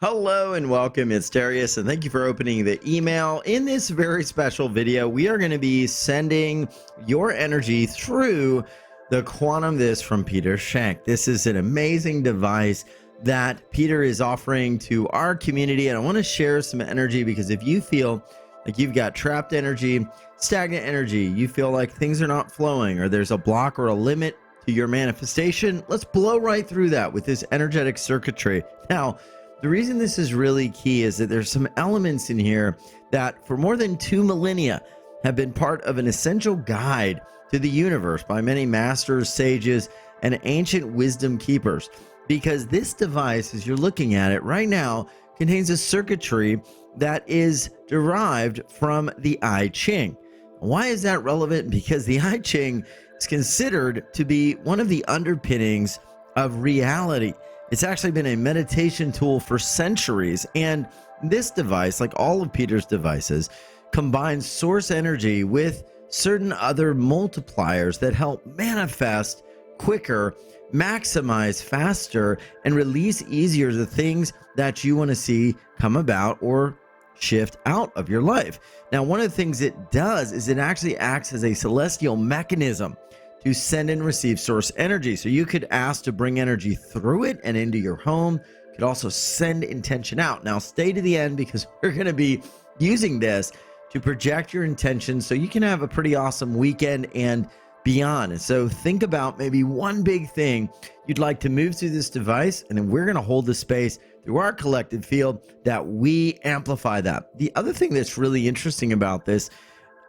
Hello and welcome. It's Darius, and thank you for opening the email. In this very special video, we are going to be sending your energy through the Quantum This from Peter Shank. This is an amazing device that Peter is offering to our community, and I want to share some energy because if you feel like you've got trapped energy, stagnant energy, you feel like things are not flowing or there's a block or a limit to your manifestation, let's blow right through that with this energetic circuitry. Now, the reason this is really key is that there's some elements in here that for more than 2 millennia have been part of an essential guide to the universe by many masters, sages, and ancient wisdom keepers. Because this device, as you're looking at it right now, contains a circuitry that is derived from the I Ching. Why is that relevant? Because the I Ching is considered to be one of the underpinnings of reality. It's actually been a meditation tool for centuries, and this device, like all of Peter's devices, combines source energy with certain other multipliers that help manifest quicker, maximize faster, and release easier the things that you want to see come about or shift out of your life. Now, one of the things it does is it actually acts as a celestial mechanism to send and receive source energy. So you could ask to bring energy through it and into your home. You could also send intention out. Now stay to the end because we're going to be using this to project your intention so you can have a pretty awesome weekend and beyond. And so think about maybe one big thing you'd like to move through this device, and then we're going to hold the space through our collective field that we amplify that. The other thing that's really interesting about this,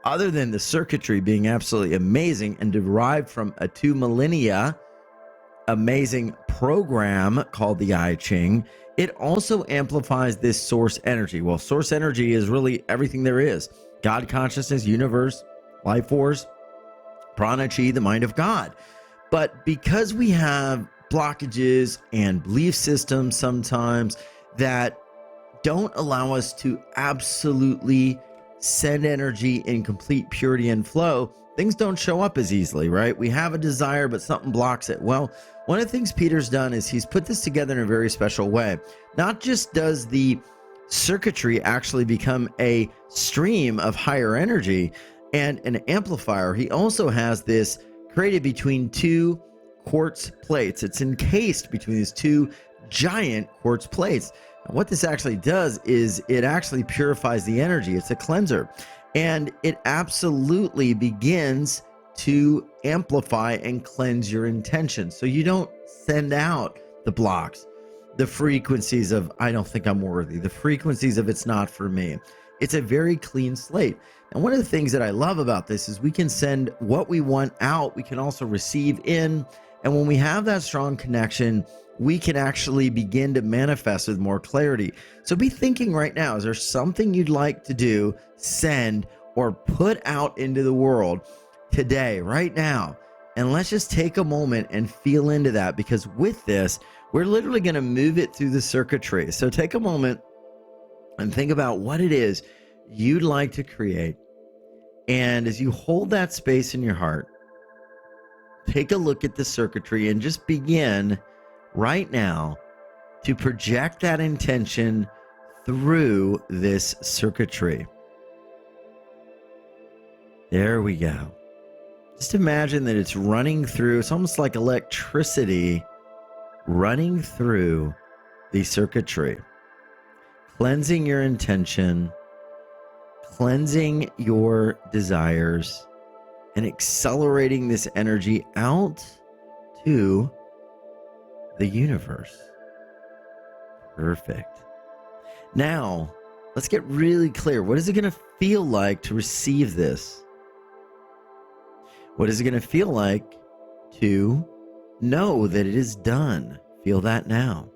other than the circuitry being absolutely amazing and derived from a 2 millennia amazing program called the I Ching, it also amplifies this source energy. Well, source energy is really everything there is. God consciousness, universe, life force, prana chi, the mind of God. But because we have blockages and belief systems sometimes that don't allow us to absolutely send energy in complete purity and flow, things don't show up as easily, right? We have a desire, but something blocks it. Well, one of the things Peter's done is he's put this together in a very special way. Not just does the circuitry actually become a stream of higher energy and an amplifier, he also has this created between 2 quartz plates. It's encased between these 2 giant quartz plates. What this actually does is it actually purifies the energy. It's a cleanser, and it absolutely begins to amplify and cleanse your intention. So you don't send out the blocks, the frequencies of I don't think I'm worthy, the frequencies of it's not for me. It's a very clean slate. And one of the things that I love about this is we can send what we want out. We can also receive in. And when we have that strong connection, we can actually begin to manifest with more clarity. So be thinking right now, is there something you'd like to do, send, or put out into the world today, right now? And let's just take a moment and feel into that, because with this, we're literally going to move it through the circuitry. So take a moment and think about what it is you'd like to create. And as you hold that space in your heart, take a look at the circuitry and just begin right now to project that intention through this circuitry. There we go. Just imagine that it's running through, it's almost like electricity running through the circuitry, cleansing your intention, cleansing your desires, and accelerating this energy out to the universe. Perfect. Now, let's get really clear. What is it going to feel like to receive this? What is it going to feel like to know that it is done? Feel that now.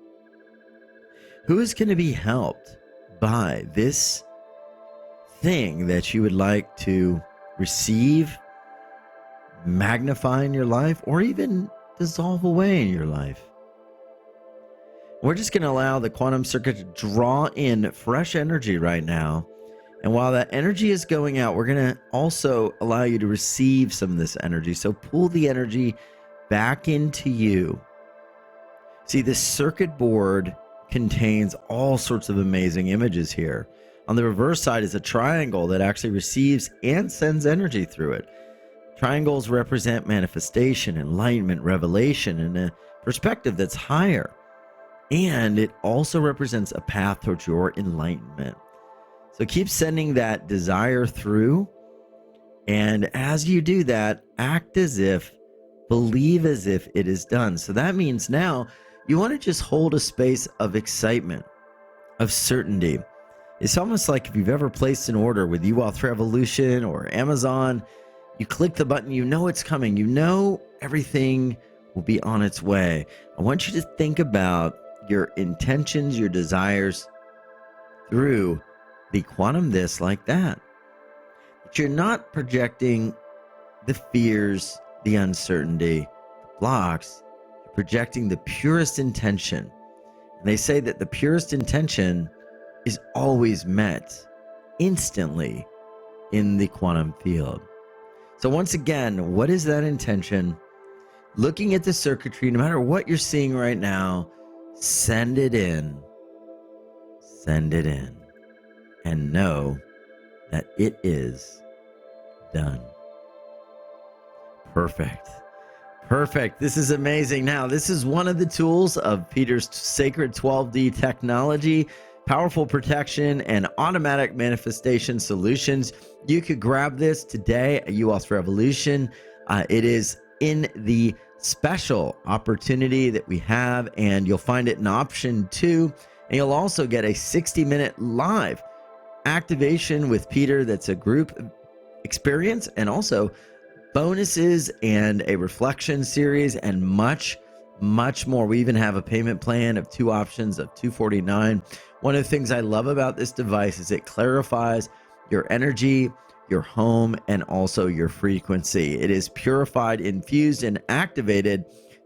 Who is going to be helped by this thing that you would like to receive, magnify in your life, or even dissolve away in your life? We're just going to allow the quantum circuit to draw in fresh energy right now. And while that energy is going out, we're going to also allow you to receive some of this energy. So pull the energy back into you. See, this circuit board contains all sorts of amazing images here. On the reverse side is a triangle that actually receives and sends energy through it. Triangles represent manifestation, enlightenment, revelation, and a perspective that's higher. And it also represents a path towards your enlightenment. So keep sending that desire through. And as you do that, act as if, believe as if it is done. So that means now you want to just hold a space of excitement, of certainty. It's almost like if you've ever placed an order with Wealth Revolution or Amazon, you click the button, you know it's coming, you know everything will be on its way. I want you to think about your intentions, your desires through the quantum this like that. But you're not projecting the fears, the uncertainty, the blocks. You're projecting the purest intention. And they say that the purest intention is always met instantly in the quantum field. So once again, what is that intention? Looking at the circuitry, no matter what you're seeing right now, send it in, and know that it is done. Perfect. This is amazing. Now, this is one of the tools of Peter's sacred 12D technology, powerful protection and automatic manifestation solutions. You could grab this today at Wealth Revolution. It is in the special opportunity that we have, and you'll find it in option 2. And you'll also get a 60-minute live activation with Peter that's a group experience, and also bonuses and a reflection series and much more. We even have a payment plan of 2 options of $249. One of the things I love about this device is it clarifies your energy, your home, and also your frequency. It is purified, infused, and activated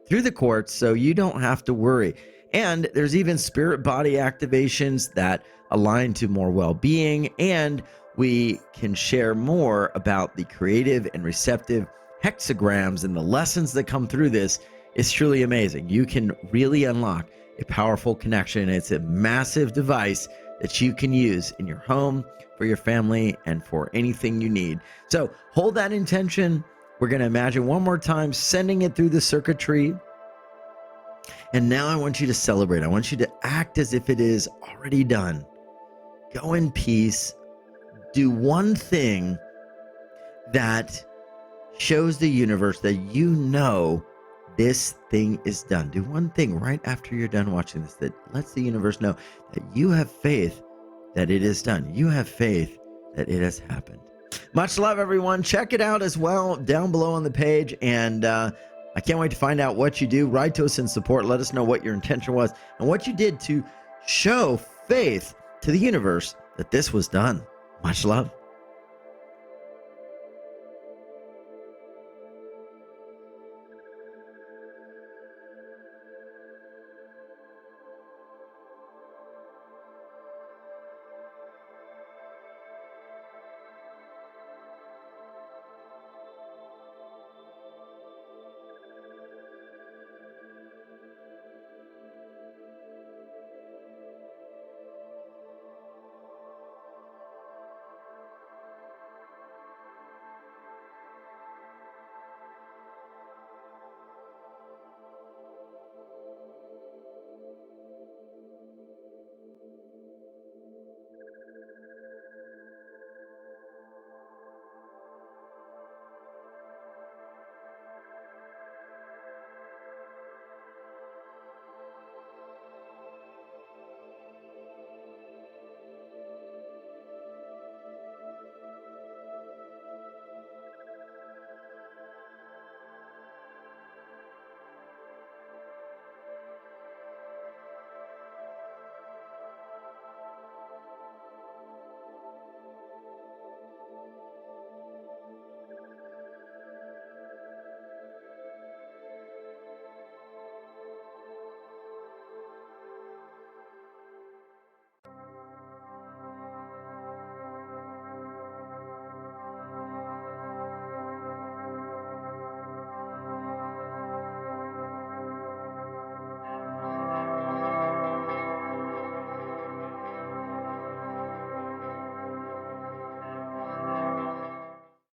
through the quartz, so you don't have to worry. And there's even spirit body activations that align to more well-being, and we can share more about the creative and receptive hexagrams and the lessons that come through this. It's truly amazing. You can really unlock a powerful connection. It's a massive device that you can use in your home, for your family, and for anything you need. So hold that intention. We're going to imagine one more time sending it through the circuitry. And now I want you to celebrate. I want you to act as if it is already done. Go in peace. Do one thing that shows the universe that you know this thing is done. Do one thing right after you're done watching this that lets the universe know that you have faith that it is done. You have faith that it has happened. Much love, everyone. Check it out as well down below on the page. And I can't wait to find out what you do. Write to us in support. Let us know what your intention was and what you did to show faith to the universe that this was done. Much love.